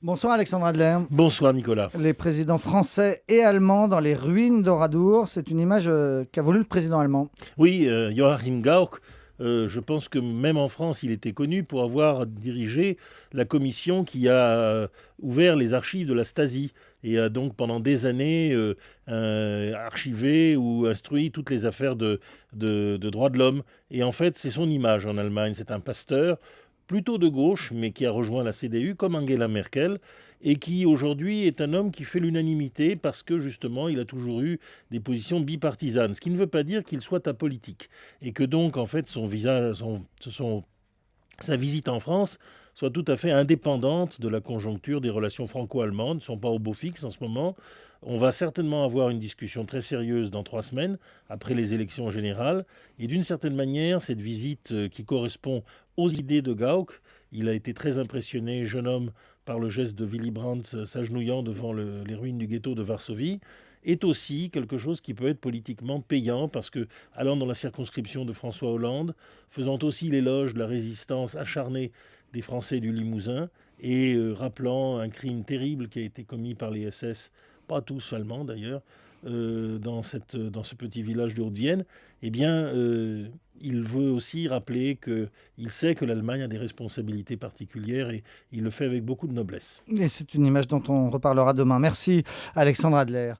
Bonsoir Alexandre Adler. Bonsoir Nicolas. Les présidents français et allemands dans les ruines d'Oradour, c'est une image qu'a voulu le président allemand. Oui, Joachim Gauck, je pense que même en France, il était connu pour avoir dirigé la commission qui a ouvert les archives de la Stasi et a donc pendant des années archivé ou instruit toutes les affaires de droits de l'homme. Et en fait, c'est son image en Allemagne. C'est un pasteur plutôt de gauche, mais qui a rejoint la CDU comme Angela Merkel, et qui aujourd'hui est un homme qui fait l'unanimité parce que justement il a toujours eu des positions bipartisanes, ce qui ne veut pas dire qu'il soit apolitique, et que donc en fait sa visite en France soit tout à fait indépendante de la conjoncture des relations franco-allemandes, ne sont pas au beau fixe en ce moment. On va certainement avoir une discussion très sérieuse dans 3 semaines, après les élections générales. Et d'une certaine manière, cette visite qui correspond aux idées de Gauck, il a été très impressionné, jeune homme, par le geste de Willy Brandt s'agenouillant devant les ruines du ghetto de Varsovie, est aussi quelque chose qui peut être politiquement payant parce que, allant dans la circonscription de François Hollande, faisant aussi l'éloge de la résistance acharnée des Français du Limousin et rappelant un crime terrible qui a été commis par les SS, pas tous allemands d'ailleurs, dans ce petit village de Haute-Vienne, eh bien, il veut aussi rappeler qu'il sait que l'Allemagne a des responsabilités particulières et il le fait avec beaucoup de noblesse. Et c'est une image dont on reparlera demain. Merci Alexandre Adler.